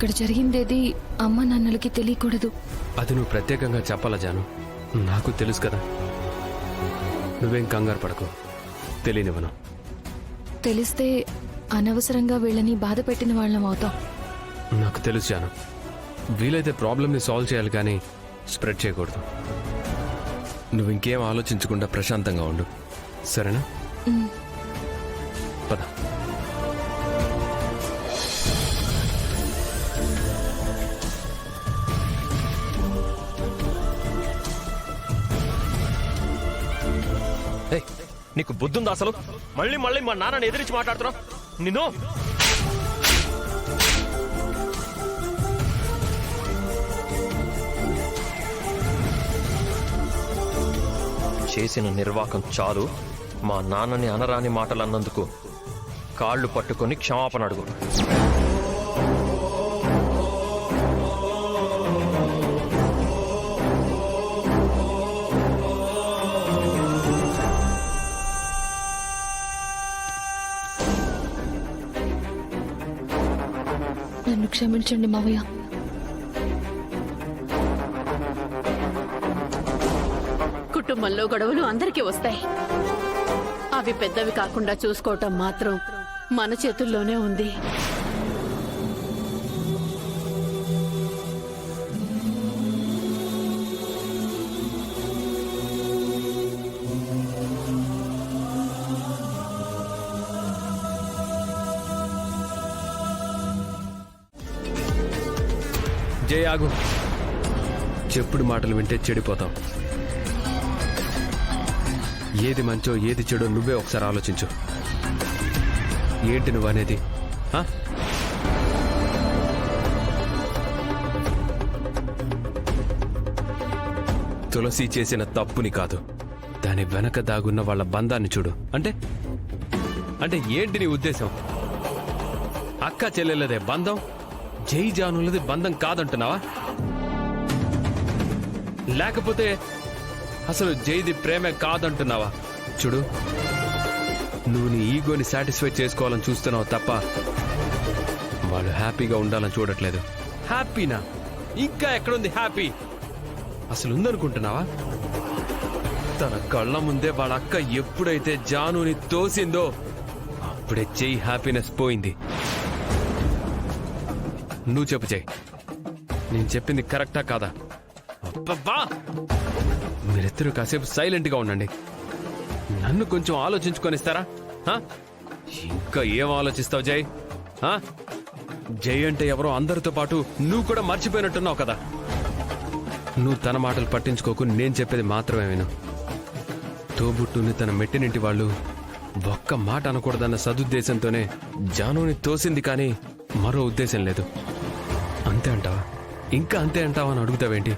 అక్కడ జరిగిందేది అమ్మ నాన్నలకి తెలియకూడదు. అది నువ్వు ప్రత్యేకంగా చెప్పాలా జాను? నాకు తెలుసు కదా. నువ్వేం కంగారు పడకు, తెలియనివ్వను. తెలిస్తే అనవసరంగా వీళ్ళని బాధ పెట్టిన వాళ్ళం అవుతాం. నాకు తెలుసు జాను. వీలైతే ప్రాబ్లమ్ని సాల్వ్ చేయాలి కానీ స్ప్రెడ్ చేయకూడదు. నువ్వు ఇంకేం ఆలోచించకుండా ప్రశాంతంగా ఉండు, సరేనా? పద. నీకు బుద్ధుందా అసలు? మళ్ళీ మళ్ళీ మా నాన్నని ఎదిరించి మాట్లాడుతున్నావు. నిన్ను చేసిన నిర్వాకం చాలు. మా నాన్నని అనరాని మాటలు అన్నందుకు కాళ్ళు పట్టుకొని క్షమాపణ అడుగు. నన్ను క్షమించండి మావయ్య. కుటుంబంలో గొడవలు అందరికీ వస్తాయి. అవి పెద్దవి కాకుండా చూసుకోవటం మాత్రం మన చేతుల్లోనే ఉంది. జై ఆగు. చెప్పుడు మాటలు వింటే చెడిపోతావు. ఏది మంచో ఏది చెడో నువ్వే ఒకసారి ఆలోచించు. ఏంటి నువ్వనేది? తులసి చేసిన తప్పుని కాదు, దాని వెనక దాగున్న వాళ్ళ బంధాన్ని చూడు. అంటే అంటే ఏంటి నీ ఉద్దేశం? అక్క చెల్లెలదే బంధం, జై జానులది బంధం కాదంటున్నావా? లేకపోతే అసలు జైది ప్రేమే కాదంటున్నావా? చూడు, నువ్వు నీ ఈగోని సాటిస్ఫై చేసుకోవాలని చూస్తున్నావు తప్ప వాళ్ళు హ్యాపీగా ఉండాలని చూడట్లేదు. హ్యాపీనా? ఇంకా ఎక్కడుంది హ్యాపీ? అసలు ఉందనుకుంటున్నావా? తన కళ్ళ ముందే వాళ్ళ అక్క ఎప్పుడైతే జానుని తోసిందో అప్పుడే జై హ్యాపీనెస్ పోయింది. నువ్వు చెప్పు జై, నేను చెప్పింది కరెక్టా కాదా? అబ్బబ్బా, మీరిద్దరూ కాసేపు సైలెంట్గా ఉండండి. నన్ను కొంచెం ఆలోచించుకొనిస్తారా? ఇంకా ఏం ఆలోచిస్తావు జై? జై అంటే ఎవరో అందరితో పాటు నువ్వు కూడా మర్చిపోయినట్టున్నావు కదా. నువ్వు తన మాటలు పట్టించుకోకు, నేను చెప్పేది మాత్రమే విను. తోబుట్టుని తన మెట్టినింటి వాళ్ళు ఒక్క మాట అనకూడదన్న సదుద్దేశంతోనే జానుని తోసింది, కానీ మరో ఉద్దేశం లేదు. అంతే అంటావా? ఇంకా అంతే అంటావా అని అడుగుతావేంటి?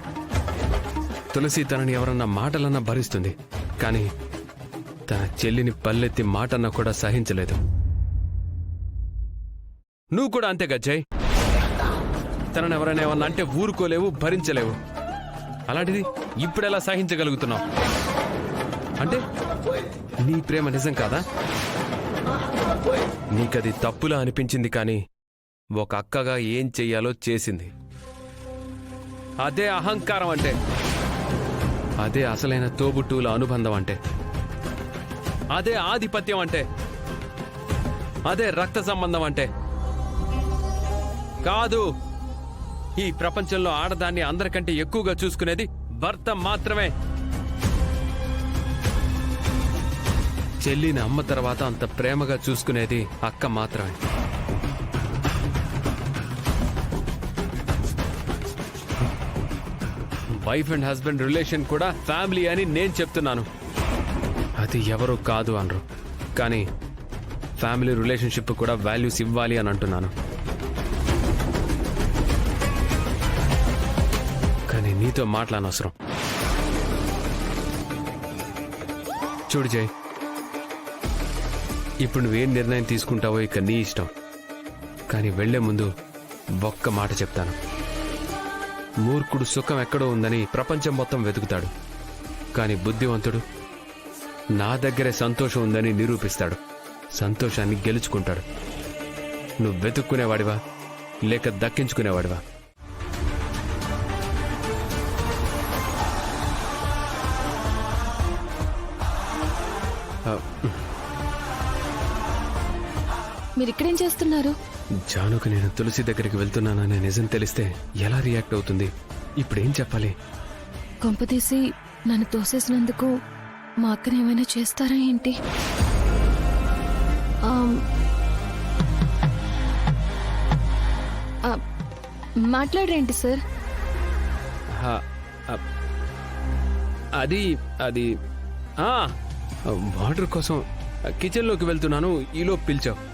తులసి తనని ఎవరన్నా మాటలన్నా భరిస్తుంది, కానీ తన చెల్లిని పల్లెత్తి మాటన్నా కూడా సహించలేదు. నువ్వు కూడా అంతే గజ్జయ్. తనని ఎవరైనా ఏమన్నా అంటే ఊరుకోలేవు, భరించలేవు. అలాంటిది ఇప్పుడెలా సహించగలుగుతున్నావు? అంటే నీ ప్రేమ నిజం కాదా? నీకది తప్పులా అనిపించింది, కానీ ఒక అక్కగా ఏం చెయ్యాలో చేసింది. అదే అహంకారం అంటే, అదే అసలైన తోబుట్టువుల అనుబంధం అంటే, అదే ఆధిపత్యం అంటే, అదే రక్త సంబంధం అంటే. కాదు, ఈ ప్రపంచంలో ఆడదాన్ని అందరికంటే ఎక్కువగా చూసుకునేది భర్త మాత్రమే. చెల్లిని అమ్మ తర్వాత అంత ప్రేమగా చూసుకునేది అక్క మాత్రమే. వైఫ్ అండ్ హస్బెండ్ రిలేషన్ కూడా ఫ్యామిలీ అని నేను చెప్తున్నాను. అది ఎవరు కాదు అనరు, కానీ ఫ్యామిలీ రిలేషన్షిప్ కూడా వాల్యూస్ ఇవ్వాలి అని అంటున్నాను. కానీ నీతో మాట్లాడనవసరం. చూడు జయ్, ఇప్పుడు నువ్వేం నిర్ణయం తీసుకుంటావో ఇక నీ ఇష్టం. కానీ వెళ్లే ముందు ఒక్క మాట చెప్తాను. మూర్ఖుడు సుఖం ఎక్కడో ఉందని ప్రపంచం మొత్తం వెతుకుతాడు, కానీ బుద్ధివంతుడు నా దగ్గరే సంతోషం ఉందని నిరూపిస్తాడు, సంతోషాన్ని గెలుచుకుంటాడు. నువ్వు వెతుక్కునేవాడివా లేక దక్కించుకునేవాడివా? మీరు ఇక్కడేం చేస్తున్నారు? జానుకు నేను తులసి దగ్గరికి వెళ్తున్నాననే నిజం తెలిస్తే ఎలా రియాక్ట్ అవుతుంది? ఇప్పుడేం చెప్పాలి? కొంపదీసి నన్ను తోసేసినందుకు మా అక్కని ఏమైనా చేస్తారా ఏంటి? ఆమ్, ఆ, మాట్లాడరేంటి సార్? ఆ, ఆ, అది అది ఆ, వాటర్ కోసం కిచెన్లోకి వెళ్తున్నాను, ఈలో పిలిచావు.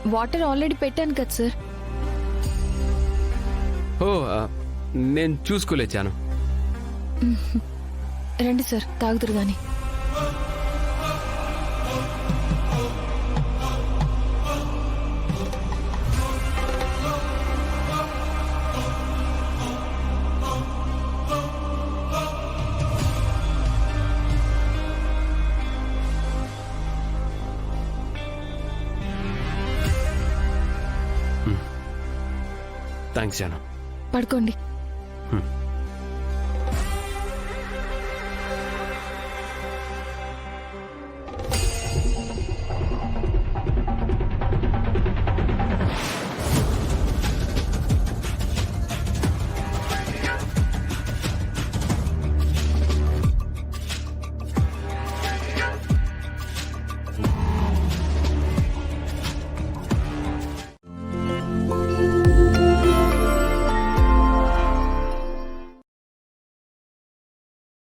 వాటర్ ఆల్రెడీ పెట్టాను కదా సార్. ఓ నేను చూసుకోలేచాను. రండి సార్, తాగుదురు గాని. థ్యాంక్స్ జాను. పడుకోండి.